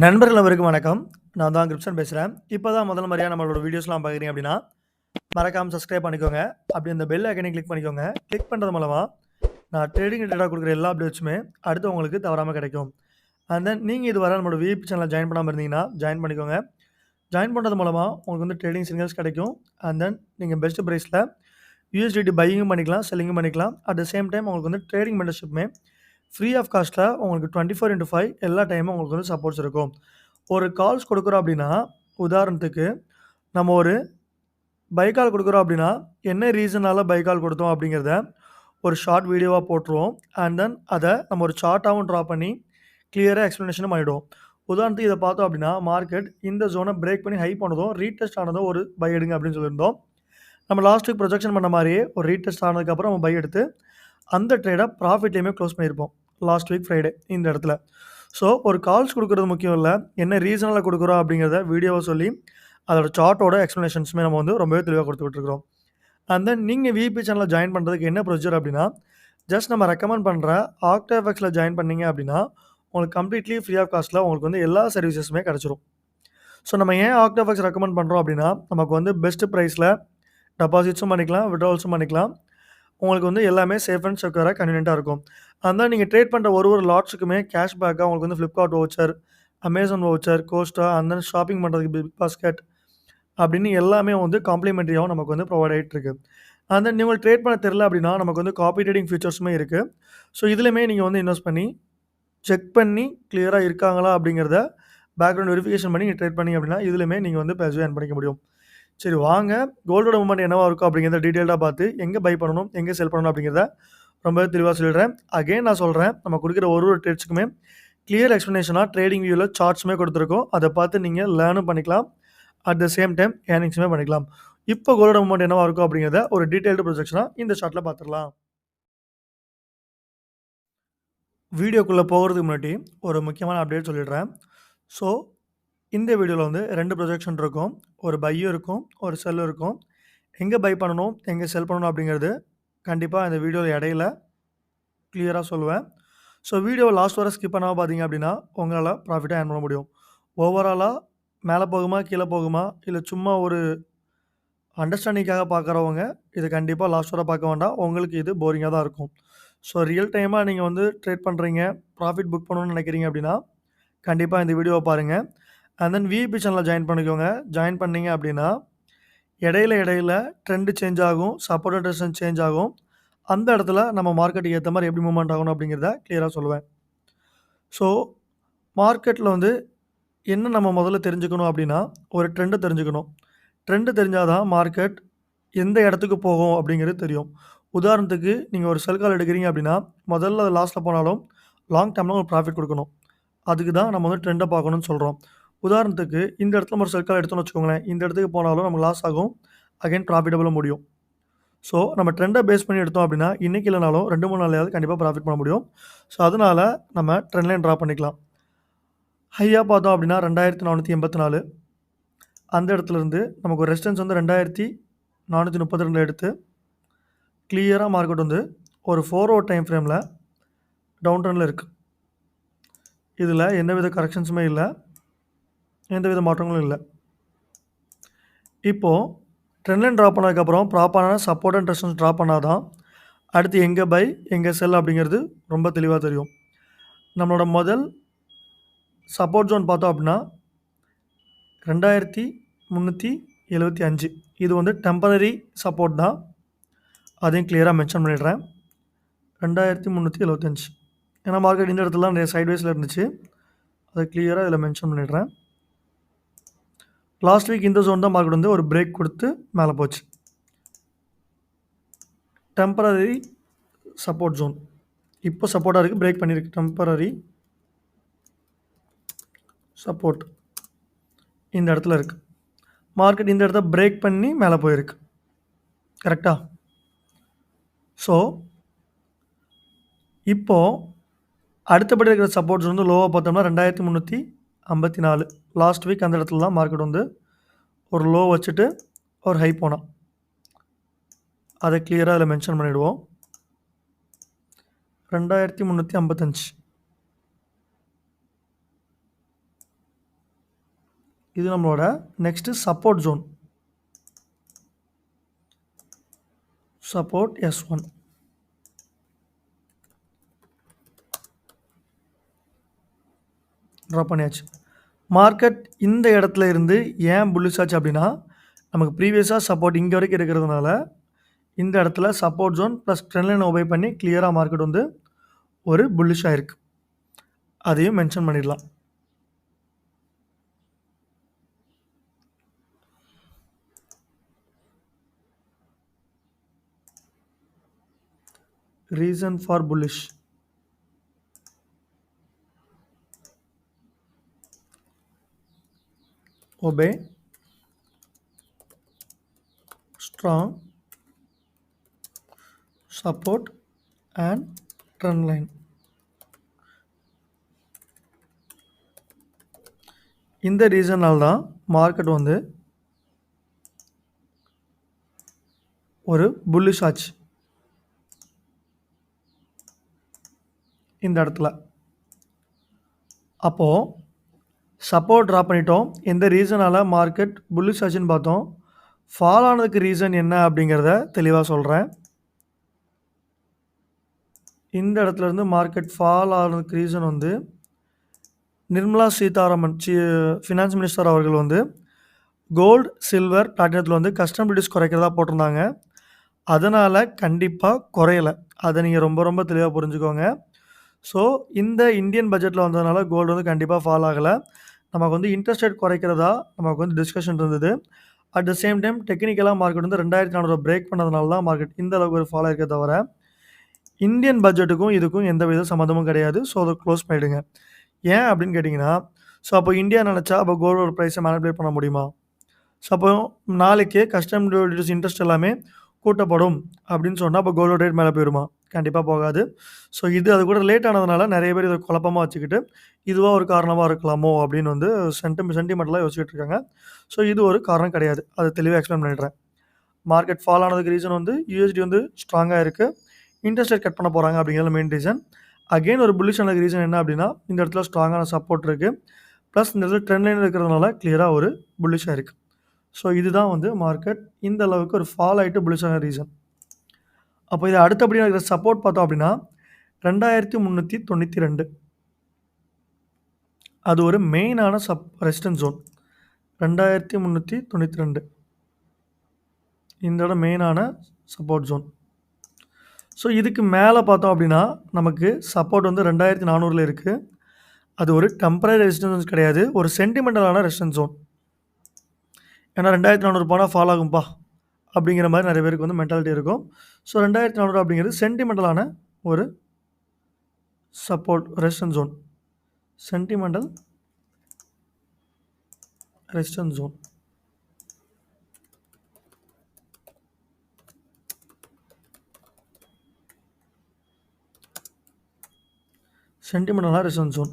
நண்பர்கள் அனைவருக்கும் வணக்கம். நான் தான் கிருப்சன் பேசுறேன். இப்ப தான் முதல் முறையா நம்மளோட வீடியோஸ்லாம் பார்க்குறீங்க அப்படின்னா, மறக்காம சப்ஸ்கிரைப் பண்ணிக்கோங்க. அப்படியே அந்த பெல் ஐகானையும் கிளிக் பண்ணிக்கோங்க. கிளிக் பண்றது மூலமா நான் ட்ரேடிங் ரிலேட்டடா குடுக்குற எல்லா அப்டேட்ஸுமே அடுத்து உங்களுக்கு தவறாம கிடைக்கும். அண்ட் தென் நீங்க இதுவரை நம்மளோட விஐபி சேனல ஜாயின் பண்ணாம இருந்தீங்கன்னா, ஜாயின் பண்ணிக்கோங்க. ஜாயின் பண்றது மூலமா உங்களுக்கு வந்து ட்ரேடிங் சிக்னல்ஸ் கிடைக்கும். அண்ட் தென் நீங்க பெஸ்ட் பிரைஸ்ல யுஎஸ்டிடி பையிங்கும் பண்ணிக்கலாம், செல்லிங்கும் பண்ணிக்கலாம். அட் த சேம் டைம் உங்களுக்கு வந்து ட்ரேடிங் மெம்பர்ஷிப்புமே ஃப்ரீ ஆஃப் காஸ்ட்ல உங்களுக்கு 24/5 எல்லா டைமும் உங்களுக்கு வந்து சப்போர்ட்ஸ் இருக்கும். ஒரு கால்ஸ் குடுக்குறோம் அப்படின்னா, உதாரணத்துக்கு நம்ம ஒரு பை கால் குடுக்குறோம் அப்படின்னா, என்ன ரீசனால பை கால் குடுத்தோம் அப்படிங்கிறத ஒரு ஷார்ட் வீடியோவா போட்டுருவோம். அண்ட் தென் அத நம்ம ஒரு சார்ட்டாவும் ட்ரா பண்ணி கிளியரா எக்ஸ்ப்ளனேஷனும் பண்ணிடுவோம். உதாரணத்துக்கு இத பார்த்தோம் அப்படின்னா, மார்க்கெட் இந்த ஜோன பிரேக் பண்ணி ஹை பண்ணதும், ரீடெஸ்ட் ஆனதும் ஒரு பை எடுங்க அப்படின்னு சொல்லியிருந்தோம். நம்ம லாஸ்ட் வீக் ப்ரொஜெக்ஷன் பண்ண மாரியே ஒரு ரீடெஸ்ட் ஆனதுக்கப்புறம் நம்ம பை எடுத்து, அந்த ட்ரேட ப்ராஃபிட்லயுமே க்ளோஸ் பண்ணியிருப்போம். லாஸ்ட் வீக் ஃப்ரைடே இந்த இடத்துல. ஸோ ஒரு கால்ஸ் குடுக்குறது முக்கியம் இல்ல. என்ன ரீசனால குடுக்குறோம் அப்படிங்கிறத வீடியோவா சொல்லி, அதோட சார்ட்டோட எக்ஸ்ப்ளனேஷன்ஸுமே நம்ம வந்து ரொம்பவே தெளிவா குடுத்துக்கிட்டு இருக்கிறோம். அண்ட் தென் நீங்க விஐபி சேனல்ல ஜாயின் பண்றதுக்கு என்ன ப்ரொசீஜர் அப்படின்னா, ஜஸ்ட் நம்ம ரெக்கமெண்ட் பண்ற ஆக்டாஃபெக்ஸ்ல ஜாயின் பண்ணீங்க அப்படின்னா, உங்களுக்கு கம்ப்ளீட்லி ஃப்ரீ ஆஃப் காஸ்ட்ல உங்களுக்கு வந்து எல்லா சர்வீசஸுமே கிடைச்சிரும். ஸோ நம்ம ஏன் ஆக்டாஃபெக்ஸ் ரெக்கமெண்ட் பண்றோம் அப்படின்னா, நமக்கு வந்து பெஸ்ட் பிரைஸ்ல டெபாசிட்ஸும் பண்ணிக்கலாம், வித்ட்ராவல்ஸும் பண்ணிக்கலாம். உங்களுக்கு வந்து எல்லாமே சேஃப் அண்ட் செக்யூரா கன்வீனியன்ட்டா இருக்கும். அதான் நீங்க ட்ரேட் பண்ற ஒரு லாட்ஸுக்குமே கேஷ் பேக்கா உங்களுக்கு வந்து Flipkart voucher, Amazon voucher, Costa and then shopping பண்றதுக்கு பிக் பாஸ்கெட் அப்படின்னு எல்லாமே வந்து காம்ப்ளிமென்டரியாவும் நமக்கு வந்து ப்ரொவைட் ஆயிட்டு இருக்கு. அண்ட் தென் உங்களுக்கு ட்ரேட் பண்ண தெரியல அப்படின்னா, நமக்கு வந்து காப்பி ட்ரேடிங் ஃபீச்சர்ஸுமே இருக்கு. ஸோ இதுலயுமே நீங்க வந்து இன்வெஸ்ட் பண்ணி, செக் பண்ணி கிளியரா இருக்காங்களா அப்படிங்கிறத பேக்ரவுண்ட் வெரிஃபிகேஷன் பண்ணி நீங்க ட்ரேட் பண்ணீங்க அப்படின்னா, இதுலயுமே நீங்க வந்து பாசிட்டிவா ஏர்ன் பண்ணிக்க முடியும். சரி வாங்க, கோல்டோட மூவ்மெண்ட் என்னவா இருக்கும் அப்படிங்கிறத டீட்டெயில்டா பார்த்து, எங்க பை பண்ணணும், எங்க செல் பண்ணணும் அப்படிங்கிறத ரொம்பவே தெளிவா சொல்லிடுறேன். அகைன் நான் சொல்றேன், நம்ம குடுக்குற ஒரு ட்ரேட்ஸ்க்குமே கிளியர் எக்ஸ்ப்ளனேஷனா ட்ரேடிங் வியூல சார்ட்ஸுமே குடுத்துருக்கோம். அத பார்த்து நீங்க லேர்னும் பண்ணிக்கலாம். அட் த சேம் டைம் ஏர்னிங்ஸுமே பண்ணிக்கலாம். இப்போ கோல்டோட மூவ்மெண்ட் என்னவா இருக்கும் அப்படிங்கிறத ஒரு டீட்டெயில்டு ப்ரொஜெக்ஷனா இந்த சார்ட்ல பார்த்துடலாம். வீடியோக்குள்ள போகறதுக்கு முன்னாடி ஒரு முக்கியமான அப்டேட் சொல்லிடுறேன். ஸோ இந்த வீடியோல வந்து 2 ப்ரொஜெக்ஷன் இருக்கும். ஒரு பையும் இருக்கும், ஒரு செல்லும் இருக்கும். எங்க பை பண்ணணும், எங்க செல் பண்ணணும் அப்படிங்கிறது கண்டிப்பா இந்த வீடியோல இடையில கிளியரா சொல்லுவேன். ஸோ வீடியோவ லாஸ்ட் வர ஸ்கிப் பண்ணாம பார்த்தீங்க அப்படின்னா, உங்களால ப்ராஃபிட்டா ஏர்ன் பண்ண முடியும். ஓவராலா மேல போகுமா, கீழ போகுமா, இல்ல சும்மா ஒரு அண்டர்ஸ்டாண்டிங்காக பார்க்குறவங்க, இத கண்டிப்பா லாஸ்ட் வர பார்க்க வேண்டாம். உங்களுக்கு இது போரிங்கா தான் இருக்கும். ஸோ ரியல் டைமா நீங்க வந்து ட்ரேட் பண்றீங்க, ப்ராஃபிட் புக் பண்ணணும்னு நினைக்கிறீங்க அப்படின்னா, கண்டிப்பா இந்த வீடியோவ பாருங்க. அண்ட் தென் விஐபி சேனல்ல ஜாயின் பண்ணிக்கோங்க. ஜாயின் பண்ணீங்க அப்படின்னா, இடையில ட்ரெண்ட் சேஞ்ச் ஆகும். சப்போர்ட்டட் ரெசிஸ்டன்ஸ் சேஞ்ச் ஆகும். அந்த இடத்துல நம்ம மார்க்கெட்டுக்கு ஏத்த மாரி எப்படி மூவ்மெண்ட் ஆகணும் அப்படிங்கிறத கிளியரா சொல்லுவேன். ஸோ மார்க்கெட்ல வந்து என்ன நம்ம முதல்ல தெரிஞ்சுக்கணும் அப்படின்னா, ஒரு ட்ரெண்ட தெரிஞ்சுக்கணும். ட்ரெண்ட் தெரிஞ்சா தான் மார்க்கெட் எந்த இடத்துக்கு போகும் அப்படிங்கிறது தெரியும். உதாரணத்துக்கு நீங்க ஒரு செல் கால் எடுக்கிறீங்க அப்படின்னா, முதல்ல அது லாஸ்ட்ல போனாலும் லாங் டெர்ம்ல ஒரு ப்ராஃபிட் குடுக்கணும். அதுக்கு தான் நம்ம வந்து ட்ரெண்ட பார்க்கணும்னு சொல்றோம். உதாரணத்துக்கு இந்த இடத்துல நம்ம ஒரு செல் கால் எடுத்தோம்னு வச்சுக்கோங்களேன். இந்த இடத்துக்கு போனாலும் நமக்கு லாஸ் ஆகும். அகைன் ப்ராஃபிட்டபிளா முடியும். ஸோ நம்ம ட்ரெண்ட பேஸ் பண்ணி எடுத்தோம் அப்படின்னா, இன்னைக்கு இல்லனாலும் 2, 3 நாள்லயாவது கண்டிப்பா ப்ராஃபிட் பண்ண முடியும். ஸோ அதனால நம்ம ட்ரெண்ட் லைன் டிரா பண்ணிக்கலாம். ஹையா பார்த்தோம் அப்படின்னா 2484 அந்த இடத்துலருந்து நமக்கு ஒரு ரெசிஸ்டன்ஸ் வந்து 2432 எடுத்து கிளியரா மார்க்கெட் வந்து ஒரு 4 ஹவர் டைம் ஃப்ரேம்ல டவுன் ட்ரெண்ட்ல இருக்கு. இதுல எந்தவித கரெக்ஷன்ஸுமே இல்ல. எந்தவித மாற்றங்களும் இல்ல. இப்போ ட்ரெண்ட் லைன் டிரா பண்ணதுக்கப்புறம் ப்ராப்பரான சப்போர்ட் அண்ட் ரெசிஸ்டன்ஸ் டிரா பண்ணா தான், அடுத்து எங்க பை, எங்க செல் அப்படிங்கிறது ரொம்ப தெளிவா தெரியும். நம்மளோட முதல் சப்போர்ட் ஜோன் பார்த்தோம் அப்படின்னா 2375 இது வந்து டெம்பரரி சப்போர்ட் தான். அதையும் கிளியரா மென்ஷன் பண்ணிடுறேன். 2375 ஏன்னா மார்க்கெட் இந்த இடத்துல தான் சைட்வேஸ்ல இருந்துச்சு. அத கிளியரா இதில மென்ஷன் பண்ணிடுறேன். லாஸ்ட் வீக் இந்த ஜோன் தான் மார்க்கெட் வந்து ஒரு பிரேக் குடுத்து மேல போச்சு. Temporary support zone. இப்போ சப்போர்ட்டா இருக்கு. பிரேக் பண்ணியிருக்கு. டெம்பரரி சப்போர்ட் இந்த இடத்துல இருக்கு. மார்க்கெட் இந்த இடத்த பிரேக் பண்ணி மேல போயிருக்கு. கரெக்ட்டா? ஸோ இப்போ அடுத்தபடி இருக்கிற சப்போர்ட் ஜோன் வந்து லோவா பார்த்தோம்னா 2354 லாஸ்ட் வீக் அந்த இடத்துல தான் மார்க்கெட் வந்து ஒரு லோ வச்சுட்டு ஒரு ஹை போனான். அத கிளியரா இதில மென்ஷன் பண்ணிடுவோம். 2355 இது நம்மளோட next support zone. Support S1. Draw பண்ணியாச்சு. மார்க்கெட் இந்த இடத்துல இருந்து ஏன் புல்லிஷ் ஆச்சு அப்படின்னா, நமக்கு ப்ரீவியஸாக சப்போர்ட் இங்கே வரைக்கும் இருக்கிறதுனால இந்த இடத்துல support zone plus trend line obey பண்ணி கிளியராக மார்க்கெட் வந்து ஒரு புல்லிஷ் ஆயிருக்கு. அதையும் மென்ஷன் பண்ணிடலாம். Reason for bullish. obey strong support and trend line. இந்த ரீசனால் தான் மார்க்கெட் வந்து ஒரு புல்லிஷ் ஆச்சு இந்த இடத்துல. அப்போது சப்போர்ட் ட்ரா பண்ணிட்டோம். எந்த ரீசனால் மார்க்கெட் புல்லிஷ் ஆச்சுன்னு பார்த்தோம். ஃபால் ஆனதுக்கு ரீசன் என்ன அப்படிங்கிறத தெளிவாக சொல்கிறேன். இந்த இடத்துல இருந்து மார்க்கெட் ஃபால் ஆனதுக்கு ரீசன் வந்து நிர்மலா சீதாராமன் ஃபினான்ஸ் மினிஸ்டர் அவர்கள் வந்து கோல்டு சில்வர் பிளாட்டினத்தில் வந்து கஸ்டம் டியூட்டிஸ் குறைக்கிறதா போட்டிருந்தாங்க. அதனால் கண்டிப்பாக குறையலை. அதை நீங்கள் ரொம்ப ரொம்ப தெளிவாக புரிஞ்சுக்கோங்க. ஸோ இந்த இந்தியன் பட்ஜெட்டில் வந்ததுனால கோல்டு வந்து கண்டிப்பாக ஃபால் ஆகலை. நமக்கு வந்து இன்ட்ரெஸ்ட் ரேட் குறைக்கிறதா நமக்கு வந்து டிஸ்கஷன் இருந்தது. அட் த சேம் டைம் டெக்னிக்கலாக மார்க்கெட் வந்து 2400 பிரேக் பண்ணதுனால தான் மார்க்கெட் இந்த அளவுக்கு ஒரு ஃபால் ஆகிருக்க தவிர இந்தியன் பட்ஜெட்டுக்கும் இதுக்கும் எந்த வித சம்மந்தமும் கிடையாது. ஸோ அதை க்ளோஸ் பண்ணிவிடுங்க. ஏன் அப்படின்னு கேட்டிங்கன்னா, ஸோ அப்போ இந்தியா நினச்சா அப்போ கோல்டோட ப்ரைஸை மேனிபுலேட் பண்ண முடியுமா? ஸோ அப்போ நாளைக்கு கஸ்டம் டியூட்டிஸ் இன்ட்ரெஸ்ட் எல்லாமே கூட்டப்படும் அப்படின்னு சொன்னால் அப்போ கோல்டோட ரேட் மேலே போயிடுமா? கண்டிப்பாக போகாது. ஸோ இது அது கூட லேட் ஆனதுனால நிறைய பேர் இதை குழப்பமாக வச்சுக்கிட்டு இதுவாக ஒரு காரணமாக இருக்கலாமோ அப்படின்னு வந்து சென்டிமெண்டலாக யோசிச்சுட்டு இருக்காங்க. ஸோ இது ஒரு காரணம் கிடையாது. அதை தெளிவாக எக்ஸ்பிளைன் பண்ணிடுறேன். மார்க்கெட் ஃபால் ஆனதுக்கு ரீசன் வந்து USD வந்து ஸ்ட்ராங்காக இருக்குது. இன்ட்ரெஸ்ட் ரேட் கட் பண்ண போகிறாங்க அப்படிங்கிறது மெயின் ரீசன். அகெயின் ஒரு புல்லிஷ் ஆனதுக்கு ரீசன் என்ன அப்படின்னா, இந்த இடத்துல ஸ்ட்ராங்கான சப்போர்ட் இருக்குது. ப்ளஸ் இந்த இடத்துல ட்ரெண்ட் லைன் இருக்கிறதுனால கிளியராக ஒரு புல்லிஷாக இருக்குது. ஸோ இதுதான் வந்து மார்க்கெட் இந்த அளவுக்கு ஒரு ஃபால் ஆகிட்டு புல்லிஷான ரீசன். அப்போ இது அடுத்தபடியாக இருக்கிற சப்போர்ட் பார்த்தோம் அப்படின்னா 2392. அது ஒரு மெயினான ரெசிஸ்டன்ஸ் ஜோன். 2392 இந்த இடம் மெயினான சப்போர்ட் ஜோன். ஸோ இதுக்கு மேலே பார்த்தோம் அப்படின்னா நமக்கு சப்போர்ட் வந்து 2400 இருக்குது. அது ஒரு டெம்பரரி ரெசிஸ்டன்ஸ் கிடையாது, ஒரு சென்டிமெண்டலான ரெசிஸ்டன்ஸ் ஜோன். ஏன்னா 2400 போனால் ஃபால் ஆகும்பா அப்படிங்கிற மாதிரி நிறைய பேருக்கு வந்து மென்டாலிட்டி இருக்கும். ஸோ 2400 அப்படிங்கிறது சென்டிமெண்டலான ஒரு support resistance zone. Sentimental resistance zone. சென்டிமெண்டலான ரெசிஸ்டன்ஸ் ஜோன்.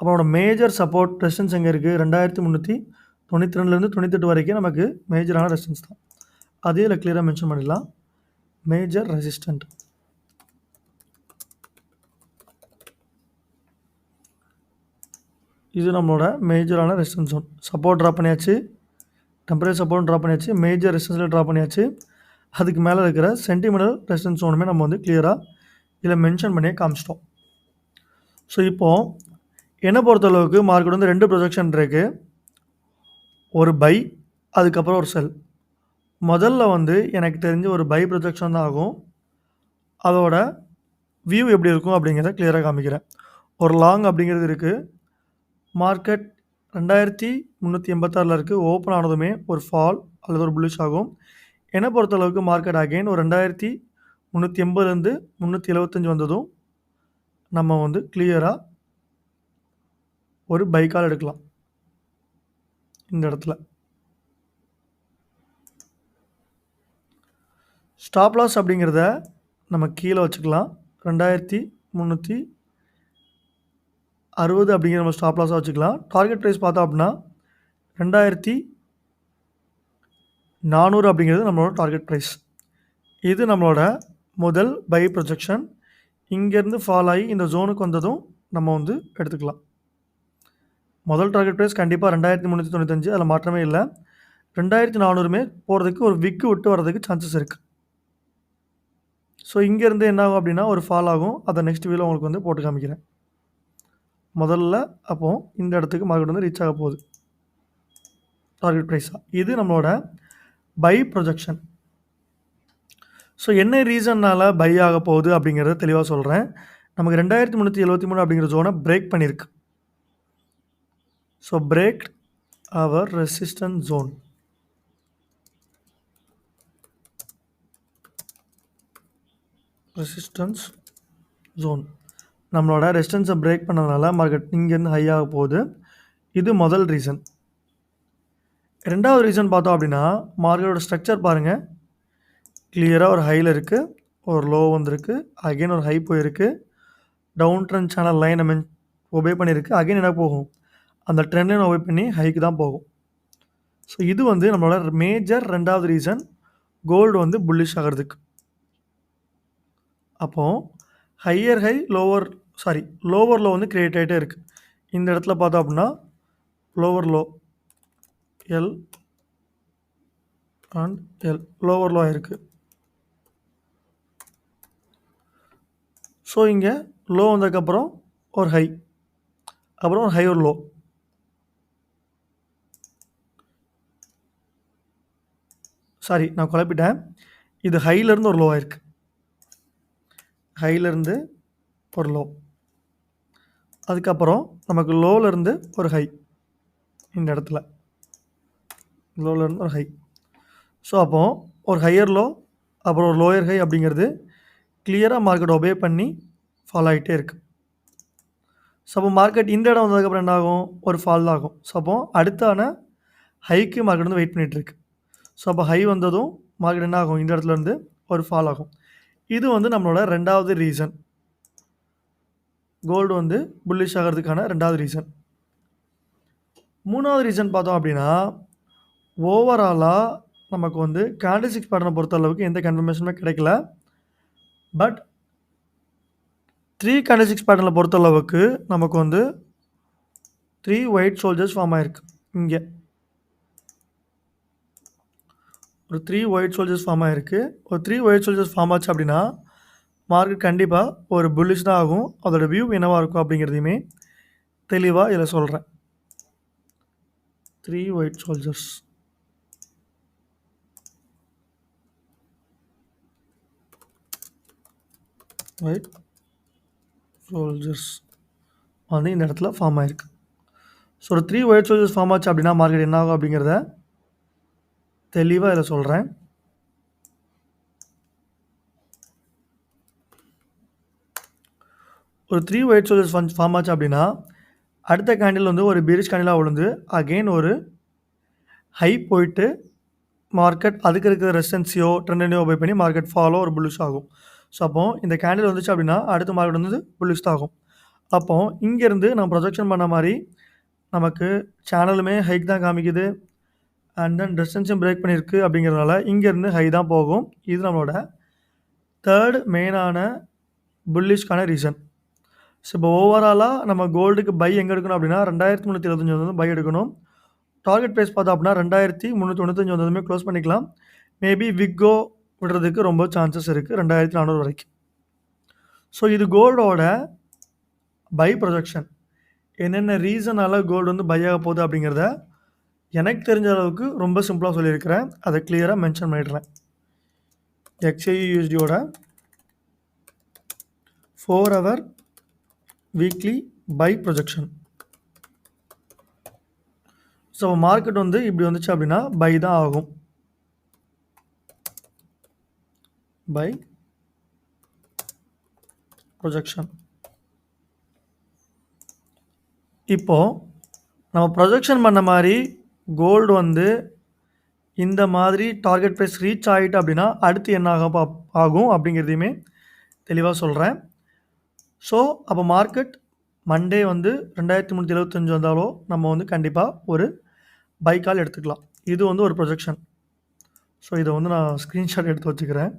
அப்போ மேஜர் சப்போர்ட் ரெசிஸ்டன்ஸ் எங்கே இருக்குது? 2392லேருந்து 98 வரைக்கும் நமக்கு மேஜரான ரெசிஸ்டன்ஸ் தான். அதே இதில் கிளியராக மென்ஷன் பண்ணிடலாம். Major resistant. இது நம்மளோட மேஜரான ரெசிஸ்டன்ஸ் ஜோன். சப்போர்ட் ட்ரா பண்ணியாச்சு, டெம்பரரி சப்போர்ட் ட்ரா பண்ணியாச்சு, மேஜர் ரெசிஸ்டன்ஸில் ட்ரா பண்ணியாச்சு. அதுக்கு மேலே இருக்கிற சென்டிமெண்டல் ரெசிஸ்டன்ஸ் ஜோனுமே நம்ம வந்து கிளியராக இதில் மென்ஷன் பண்ணியே காமிச்சிட்டோம். ஸோ இப்போது என்னை பொறுத்தளவுக்கு மார்க்கெட் வந்து 2 ப்ரொஜெக்ஷன் இருக்குது. ஒரு பை, அதுக்கப்புறம் ஒரு செல். முதல்ல வந்து எனக்கு தெரிஞ்ச ஒரு பை ப்ரொஜெக்ஷன் தான் ஆகும். அதோட வியூ எப்படி இருக்கும் அப்படிங்கிறத கிளியராக காமிக்கிறேன். ஒரு லாங் அப்படிங்கிறது இருக்குது. மார்க்கெட் 2386 இருக்குது. ஓப்பன் ஆனதுமே ஒரு ஃபால் அல்லது ஒரு புல்லிஷ் ஆகும். என்னை பொறுத்தளவுக்கு மார்க்கெட் அகெயின் ஒரு 2380லேருந்து 375 வந்ததும் நம்ம வந்து கிளியராக ஒரு பை கால் எடுக்கலாம். இந்த இடத்துல ஸ்டாப் லாஸ் அப்படிங்கிறத நம்ம கீழே வச்சுக்கலாம். 2360 அப்படிங்கிற நம்ம ஸ்டாப் லாஸாக வச்சுக்கலாம். டார்கெட் ப்ரைஸ் பார்த்தோம் அப்படின்னா 2400 அப்படிங்கிறது நம்மளோட டார்கெட் ப்ரைஸ். இது நம்மளோட முதல் பை ப்ரொஜெக்ஷன். இங்கேருந்து ஃபால் ஆகி இந்த ஜோனுக்கு வந்ததும் நம்ம வந்து எடுத்துக்கலாம். முதல் டார்கெட் ப்ரைஸ் கண்டிப்பாக 2395, அதில் மாற்றமே இல்லை. 2400மே போகிறதுக்கு ஒரு விக்கு விட்டு வர்றதுக்கு சான்சஸ் இருக்குது. ஸோ இங்கேருந்து என்ன ஆகும் அப்படின்னா ஒரு ஃபால் ஆகும். அதை நெக்ஸ்ட் வீடியோவில் உங்களுக்கு வந்து போட்டு காமிக்கிறேன். முதல்ல அப்போது இந்த இடத்துக்கு மார்க்கெட் வந்து ரீச் ஆக போகுது டார்கெட் ப்ரைஸாக. இது நம்மளோட பை ப்ரொஜெக்ஷன். ஸோ என்ன ரீசன்னால் பை ஆக போகுது அப்படிங்கிறத தெளிவாக சொல்கிறேன். நமக்கு 2373 அப்படிங்கிற ஜோனை பிரேக் பண்ணியிருக்கு. ஸோ பிரேக் அவர் ரெசிஸ்டன்ஸ் ஜோன். ரெசிஸ்டன்ஸ் ஜோன் நம்மளோட ரெசிஸ்டன்ஸை பிரேக் பண்ணதுனால மார்க்கெட் இங்கேருந்து ஹை ஆக போகுது. இது முதல் ரீசன். ரெண்டாவது ரீசன் பார்த்தோம் அப்படின்னா மார்க்கெட்டோட ஸ்ட்ரக்சர் பாருங்கள். கிளியராக ஒரு ஹையில் இருக்குது, ஒரு லோ வந்திருக்கு, அகெயின் ஒரு ஹை போயிருக்கு, டவுன் ட்ரெண்ட் சேனல் லைன் நம்ம ஒபே பண்ணியிருக்கு. அகெயின் என்ன போகும், அந்த ட்ரெண்ட் லைன் ஒபே பண்ணி ஹைக்கு தான் போகும். ஸோ இது வந்து நம்மளோட மேஜர் ரெண்டாவது ரீசன் கோல்டு வந்து புல்லிஷ் ஆகிறதுக்கு. அப்போது ஹையர் ஹை லோவர் லோ வந்து கிரியேட் ஆகிட்டே இருக்குது. இந்த இடத்துல பார்த்தோம் அப்படின்னா lower low L and L lower low ஆகிருக்கு. ஸோ இங்கே லோ வந்ததுக்கப்புறம் ஒரு ஹை, அப்புறம் ஒரு ஹை ஒரு லோ. நான் குழப்பிட்டேன். இது ஹையிலேருந்து ஒரு லோ ஆயிருக்கு, ஹையிலேருந்து ஒரு லோ, அதுக்கப்புறம் நமக்கு லோலேருந்து ஒரு ஹை. இந்த இடத்துல லோலேருந்து ஒரு ஹை. ஸோ அப்போது ஒரு ஹையர் லோ அப்புறம் ஒரு லோயர் ஹை அப்படிங்கிறது கிளியராக மார்க்கெட் ஒபே பண்ணி ஃபாலோ ஆகிட்டே இருக்குது. ஸோ அப்போ மார்க்கெட் இந்த இடம் வந்ததுக்கப்புறம் என்ன ஆகும், ஒரு ஃபால் தான் ஆகும். ஸோ அப்போது அடுத்தான ஹைக்கு மார்க்கெட் வந்து வெயிட் பண்ணிகிட்ருக்கு. ஸோ அப்போ ஹை வந்ததும் மார்க்கெட் என்ன ஆகும், இந்த இடத்துல இருந்து ஒரு ஃபால் ஆகும். இது வந்து நம்மளோட ரெண்டாவது ரீசன், கோல்டு வந்து புல்லிஷ் ஆகிறதுக்கான ரெண்டாவது ரீசன். மூணாவது ரீசன் பார்த்தோம் அப்படின்னா ஓவராலாக நமக்கு வந்து கேண்டில்ஸ்டிக் பேட்டர்னை பொறுத்த அளவுக்கு எந்த கன்ஃபர்மேஷனுமே கிடைக்கல. பட் 3 கேண்டில்ஸ்டிக் பேட்டர்னை பொறுத்த அளவுக்கு நமக்கு வந்து 3 ஒயிட் சோல்ஜர்ஸ் ஃபார்ம் ஆகிருக்கு. இங்கே ஒரு 3 ஒயிட் சோல்ஜர்ஸ் ஃபார்ம் ஆகிருக்கு. ஒரு 3 ஒயிட் சோல்ஜர்ஸ் ஃபார்ம் ஆச்சு அப்படின்னா மார்க்கெட் கண்டிப்பாக ஒரு புல்லிஷ் தான் ஆகும். அதோட வியூ என்னவாக இருக்கும் அப்படிங்கிறதையுமே தெளிவாக இதில் சொல்கிறேன். 3 ஒயிட் சோல்ஜர்ஸ் வந்து இந்த இடத்துல ஃபார்ம் ஆகிருக்கு. ஸோ ஒரு 3 ஒயிட் சோல்ஜர்ஸ் ஃபார்ம் ஆச்சு அப்படின்னா மார்க்கெட் என்ன ஆகும் அப்படிங்கிறத தெளிவாக இதில் சொல்கிறேன். ஒரு 3 ஒயிட் சோல்ஜர்ஸ் ஃபார்ம் ஆச்சு அப்படின்னா அடுத்த கேண்டில் வந்து ஒரு பீரிஷ் கேண்டிலாக விழுந்து அகெயின் ஒரு ஹை போயிட்டு மார்க்கெட் அதுக்கு இருக்கிற ரெசிஸ்டன்ஸையோ ட்ரெண்டையோ ஒபே பண்ணி மார்க்கெட் ஃபாலோ ஒரு புல்லிஷ் ஆகும். ஸோ அப்போது இந்த கேண்டில் வந்துச்சு அப்படின்னா அடுத்த மார்க்கெட் வந்து புல்லிஷ் தான் ஆகும். அப்போது இங்கேருந்து நம்ம ப்ரொஜெக்ஷன் பண்ண மாதிரி நமக்கு சேனலுமே ஹைக் தான் காமிக்குது, அண்ட் தென் ரெசிஸ்டன்ஸும் பிரேக் பண்ணியிருக்கு. அப்படிங்கிறதுனால இங்கேருந்து ஹை தான் போகும். இது நம்மளோட தேர்ட் மெயினான புல்லிஷ்கான ரீசன். ஸோ இப்போ ஓவராலாக நம்ம கோல்டுக்கு பை எங்கே எடுக்கணும் அப்படின்னா 2375 வந்து பை எடுக்கணும். டார்கெட் ப்ரைஸ் பார்த்தோம் அப்படின்னா 2395 வந்ததுமே க்ளோஸ் பண்ணிக்கலாம். மேபி விக்கோ விடுறதுக்கு ரொம்ப சான்சஸ் இருக்குது 2400 வரைக்கும். ஸோ இது கோல்டோட பை ப்ரொஜெக்ஷன். என்னென்ன ரீசனால் கோல்டு வந்து பை ஆக போகுது அப்படிங்கிறத எனக்கு தெரிஞ்ச அளவுக்கு ரொம்ப சிம்பிளாக சொல்லியிருக்கிறேன். அதை கிளியராக மென்ஷன் பண்ணிடுறேன். XAUUSDயோட 4 hour weekly buy projection. So market வந்து இப்படி வந்துச்சு அப்படின்னா பை தான் ஆகும். Buy projection. இப்போது நம்ம ப்ரொஜெக்ஷன் பண்ண மாதிரி கோல்டு வந்து இந்த மாதிரி டார்கெட் ப்ரைஸ் ரீச் ஆகிட்டு அப்படின்னா அடுத்து என்ன ஆகும் அப்படிங்கிறதையுமே தெளிவாக சொல்கிறேன். ஸோ அப்போ மார்க்கெட் மண்டே வந்து 2375 வந்தாலோ நம்ம வந்து கண்டிப்பாக ஒரு பை கால் எடுத்துக்கலாம். இது வந்து ஒரு ப்ரொஜெக்ஷன். ஸோ இதை வந்து நான் ஸ்க்ரீன்ஷாட் எடுத்து வச்சுக்கிறேன்.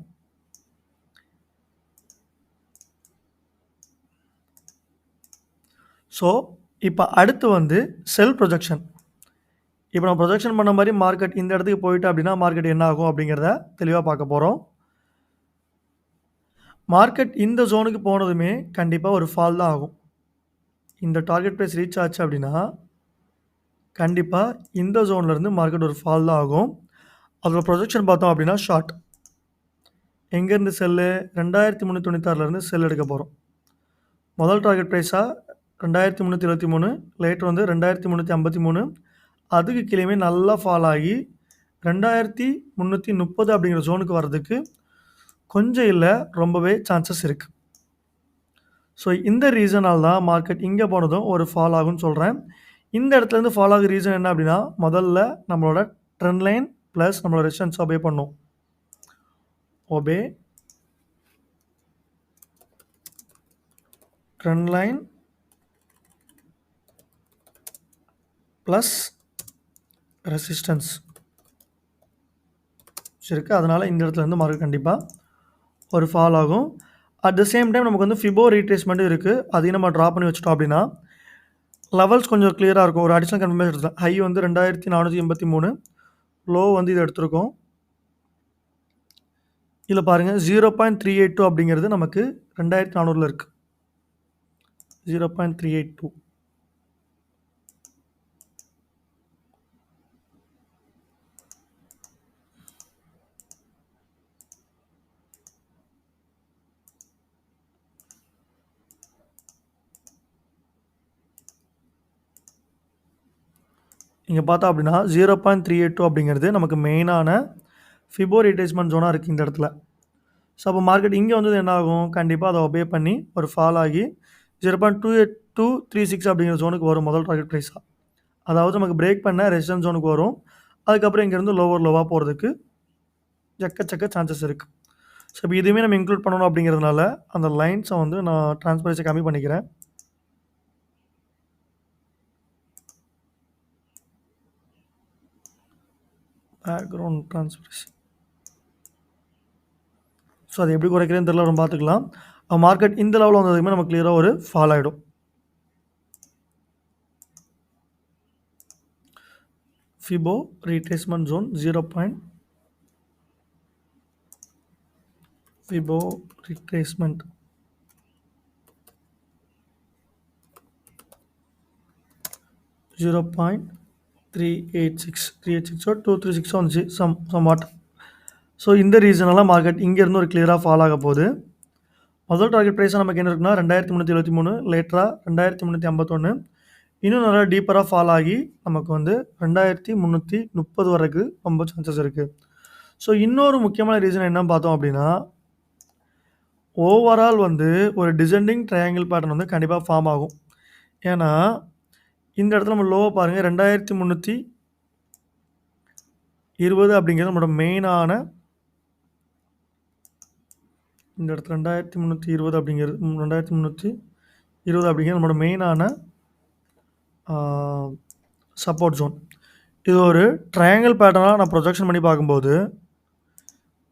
ஸோ இப்போ அடுத்து வந்து செல் ப்ரொஜெக்ஷன். இப்போ நம்ம ப்ரொஜெக்ஷன் பண்ண மாதிரி மார்க்கெட் இந்த இடத்துக்கு போயிட்டு அப்படின்னா மார்க்கெட் என்ன ஆகும் அப்படிங்கிறத தெளிவாக பார்க்க போகிறோம். மார்க்கெட் இந்த ஜோனுக்கு போனதுமே கண்டிப்பாக ஒரு ஃபால் தான் ஆகும். இந்த டார்கெட் ப்ரைஸ் ரீச் ஆச்சு அப்படின்னா கண்டிப்பாக இந்த ஜோன்லேருந்து மார்க்கெட் ஒரு ஃபால் தான் ஆகும். அதோட ப்ரொஜெக்ஷன் பார்த்தோம் அப்படின்னா ஷார்ட். எங்கேருந்து செல்லு 2396லேருந்து செல் எடுக்க போகிறோம். முதல் டார்கெட் ப்ரைஸாக 2323, லேட்டர் வந்து 2353, அதுக்கு கீழேயுமே நல்லா ஃபால் ஆகி 2330 அப்படிங்கிற ஜோனுக்கு வர்றதுக்கு கொஞ்சம் இல்லை ரொம்பவே சான்சஸ் இருக்குது. ஸோ இந்த ரீசனால் தான் மார்க்கெட் இங்கே போனதும் ஒரு ஃபால் ஆகும்னு சொல்கிறேன். இந்த இடத்துலேருந்து ஃபால் ஆகுற ரீசன் என்ன அப்படின்னா முதல்ல நம்மளோட ட்ரெண்ட் லைன் ப்ளஸ் நம்மளோட ரெசிஸ்டன்ஸ் ஒபே பண்ணும். Obey trend line plus resistance இருக்குது. அதனால் இந்த இடத்துல இருந்து மார்க்கெட் கண்டிப்பாக ஒரு ஃபால் ஆகும். அட் த சேம் டைம் நமக்கு வந்து ஃபிபோ ரீட்ரேஸ்மெண்ட்டும் இருக்குது. அதையும் நம்ம ட்ரா பண்ணி வச்சுட்டோம் அப்படின்னா லெவல்ஸ் கொஞ்சம் கிளியராக இருக்கும். ஒரு அடிஷனல் கன்ஃபர்மேஷன் எடுத்துக்கலாம். ஹை வந்து 2483, லோ வந்து இது எடுத்திருக்கோம். இதில் பாருங்கள் 0.382 அப்படிங்கிறது நமக்கு 2400 இருக்குது. 0.382. இங்கே பார்த்தா அப்படின்னா 0.382 அப்படிங்கிறது நமக்கு மெயினான ஃபிபோ ரீட்ரேஸ்மெண்ட் ஜோனாக இருக்குது இந்த இடத்துல. ஸோ அப்போ மார்க்கெட் இங்கே வந்தது என்ன ஆகும், கண்டிப்பாக அதை ஒபே பண்ணி ஒரு ஃபால் ஆகி 0.28236 அப்படிங்கிற ஜோனுக்கு வரும் முதல் டார்கெட் ப்ரைஸாக. அதாவது நமக்கு பிரேக் பண்ண ரெசிஸ்டன்ஸ் ஜோனுக்கு வரும். அதுக்கப்புறம் இங்கேருந்து லோவாக போகிறதுக்கு எக்கச்சக்க சான்சஸ் இருக்குது. ஸோ இப்போ இதுவுமே நம்ம இன்க்ளூட் பண்ணணும் அப்படிங்கிறதுனால அந்த லைன்ஸை வந்து நான் ட்ரான்ஸ்பரன்ஸை கம்மி பண்ணிக்கிறேன். Background transparency. ஸோ அது எப்படி குறைக்கிறேன்னு தெரியல, நம்ம பார்த்துக்கலாம். மார்க்கெட் இந்த லெவலில் வந்ததுக்குமே நமக்கு கிளியராக ஒரு ஃபால் ஆகிடும். Fibo retracement zone 0. Fibo retracement 0.386 or 236 வந்துச்சு somewhat. ஸோ இந்த ரீசனெல்லாம் மார்க்கெட் இங்கேருந்து ஒரு கிளியராக ஃபால் ஆக போகுது. முதல் டார்கெட் ப்ரைஸாக நமக்கு என்ன இருக்குன்னா 2373, லேட்டராக 2351, இன்னும் நல்லா டீப்பராக ஃபால் ஆகி நமக்கு வந்து 2330 வரைக்கும் ரொம்ப சான்சஸ் இருக்குது. ஸோ இன்னொரு முக்கியமான ரீசன் என்ன பார்த்தோம் அப்படின்னா ஓவரால் வந்து ஒரு டிசெண்டிங் ட்ரையாங்கிள் பேட்டர்ன் வந்து கண்டிப்பாக ஃபார்ம் ஆகும். ஏன்னா இந்த இடத்துல நம்ம லோவை பாருங்கள் 2320 அப்படிங்கிறது நம்மளோட மெயினான இந்த இடத்துல 2320 அப்படிங்கிறது 2320 அப்படிங்கிறது நம்மளோட மெயினான சப்போர்ட் ஜோன். இது ஒரு ட்ரையாங்கிள் பேட்டர்னாக நான் ப்ரொஜெக்ஷன் பண்ணி பார்க்கும்போது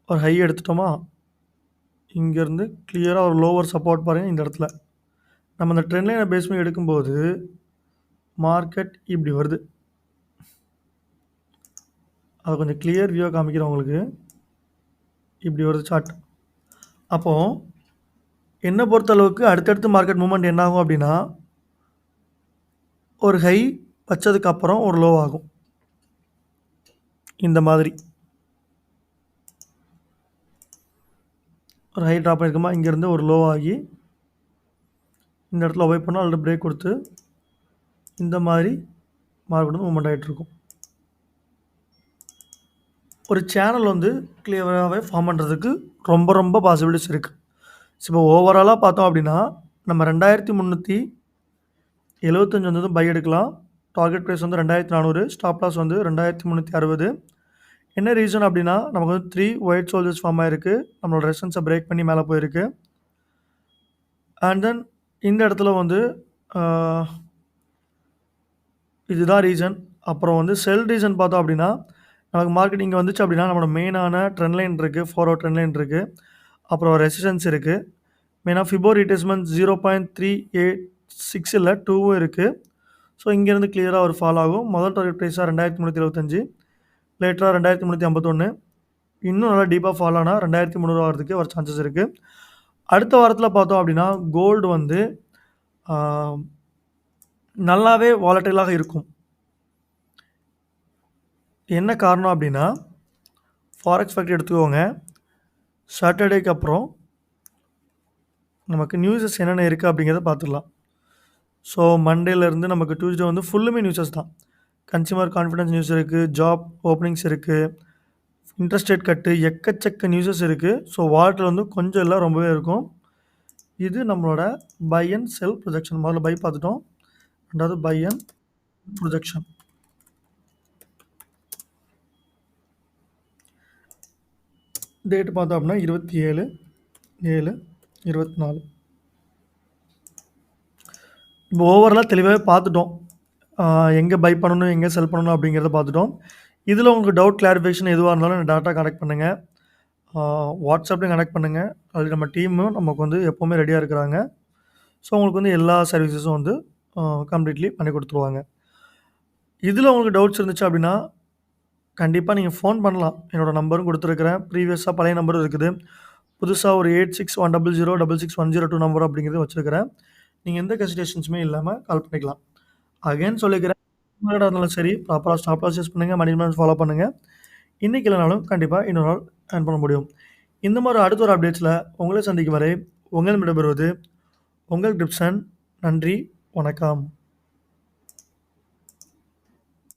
ஒரு ஹை எடுத்துட்டோமா, இங்கேருந்து கிளியராக ஒரு லோவர் சப்போர்ட் பாருங்கள். இந்த இடத்துல நம்ம இந்த ட்ரெண்ட் லைனை பேஸ் பண்ணி எடுக்கும்போது மார்க்கெட் இப்படி வருது. அதை கொஞ்சம் கிளியர் வியூவாக காமிக்கிறேன் உங்களுக்கு. இப்படி வருது சார்ட். அப்போது என்னை பொறுத்தளவுக்கு அடுத்தடுத்து மார்க்கெட் மூவ்மெண்ட் என்ன ஆகும் அப்படின்னா ஒரு ஹை வச்சதுக்கப்புறம் ஒரு லோ ஆகும். இந்த மாதிரி ஒரு ஹை ட்ராப் பண்ணியிருக்குமா, இங்கேருந்து ஒரு லோ ஆகி இந்த இடத்துல அவாய்ட் பண்ணால் அதில் பிரேக் கொடுத்து இந்த மாதிரி மார்க்கெட் வந்து மூவ்மெண்ட் ஆகிட்டுருக்கும். ஒரு சேனல் வந்து கிளியராகவே ஃபார்ம் பண்ணுறதுக்கு ரொம்ப ரொம்ப பாசிபிலிட்டிஸ் இருக்குது. ஸோ இப்போ ஓவராலாக பார்த்தோம் அப்படின்னா நம்ம 2375 வந்ததும் பை எடுக்கலாம். டார்கெட் ப்ரைஸ் வந்து 2400, ஸ்டாப் லாஸ் வந்து 2360. என்ன ரீசன் அப்படின்னா நமக்கு வந்து 3 ஒயிட் சோல்ஜர்ஸ் ஃபார்ம் ஆகிருக்கு. நம்மளோட ரெசிஸ்டன்ஸை பிரேக் பண்ணி மேலே போயிருக்கு. அண்ட் தென் இந்த இடத்துல வந்து இதுதான் ரீசன். அப்புறம் வந்து செல் ரீசன் பார்த்தோம் அப்படின்னா நமக்கு மார்க்கெட் இங்கே வந்துச்சு அப்படின்னா நம்மளோட மெயினான ட்ரெண்ட் லைன் இருக்குது, 4 ஹவர் ட்ரெண்ட் லைன் இருக்குது, அப்புறம் ரெசிஸ்டன்ஸ் இருக்குது. மெயினாக ஃபிபோ ரீட்ரேஸ்மெண்ட் 0.386 இல்லை 2 இருக்குது. ஸோ இங்கேருந்து கிளியராக ஒரு ஃபால் ஆகும். முதல் டார்கெட் ப்ரைஸாக 2325, லேட்டராக 2351, இன்னும் நல்லா டீப்பாக ஃபால் ஆனால் 2300 ஆகிறதுக்கு ஒரு சான்சஸ் இருக்குது. அடுத்த வாரத்தில் பார்த்தோம் அப்படின்னா கோல்டு வந்து நல்லாவே வாலட்டைலாக இருக்கும். என்ன காரணம் அப்படின்னா ஃபாரெக்ஸ் ஃபேக்டரி எடுத்துக்கோங்க. சாட்டர்டேக்கு அப்புறம் நமக்கு நியூஸஸ் என்னென்ன இருக்குது அப்படிங்கிறத பார்த்துக்கலாம். ஸோ மண்டேலேருந்து நமக்கு டியூஸ்டே வந்து ஃபுல்லுமே நியூஸஸ் தான். கன்சியூமர் கான்ஃபிடன்ஸ் நியூஸ் இருக்குது, ஜாப் ஓப்பனிங்ஸ் இருக்குது, இன்ட்ரெஸ்ட் ரேட் கட்டு, எக்கச்சக்க நியூஸஸ் இருக்குது. ஸோ வாலட்டில் வந்து கொஞ்சம் எல்லாம் ரொம்பவே இருக்கும். இது நம்மளோட பை அண்ட் செல் ப்ரொஜெக்ஷன். முதல்ல பை பார்த்துட்டோம், ரெண்டாவது பை அண்ட் ப்ரொஜெக்ஷன். டேட் பார்த்தோம் அப்படின்னா 27/7/24. இப்போ ஓவராலாக தெளிவாகவே பார்த்துட்டோம். எங்கே பை பண்ணணும், எங்கே செல் பண்ணணும் அப்படிங்கிறத பார்த்துட்டோம். இதில் உங்களுக்கு டவுட் கிளாரிஃபிகேஷன் எதுவாக இருந்தாலும் டேரெக்டாக கனெக்ட் பண்ணுங்கள். வாட்ஸ்அப்லேயும் கனெக்ட் பண்ணுங்கள். அது நம்ம டீமும் நமக்கு வந்து எப்போவுமே ரெடியாக இருக்கிறாங்க. ஸோ உங்களுக்கு வந்து எல்லா சர்வீசஸும் வந்து கம்ப்ளீட்லி பண்ணி கொடுத்துருவாங்க. இதில் உங்களுக்கு டவுட்ஸ் இருந்துச்சு அப்படின்னா கண்டிப்பாக நீங்கள் ஃபோன் பண்ணலாம். என்னோடய நம்பரும் கொடுத்துருக்குறேன். ப்ரீவியஸாக பழைய நம்பரும் இருக்குது. புதுசாக ஒரு 8610066102 நம்பர் அப்படிங்கிறது வச்சுருக்கிறேன். நீங்கள் எந்த கன்சிடரேஷன்ஸுமே இல்லாமல் கால் பண்ணிக்கலாம். அகைன் சொல்லிக்கிறேன், இருந்தாலும் சரி ப்ராப்பராக ஸ்டாப் லாஸ் யூஸ் பண்ணுங்கள், மேனேஜ்மெண்ட் ஃபாலோ பண்ணுங்கள். இன்றைக்கி இல்லைனாலும் கண்டிப்பாக இன்னொரு நாள் ஏர்ன் பண்ண முடியும். இந்த மாதிரி அடுத்த ஒரு அப்டேட்ஸில் உங்களை சந்திக்கும் வரை உங்களிடமிருந்து பெறுவது உங்கள் கிரிப்சன். நன்றி, வணக்கம்.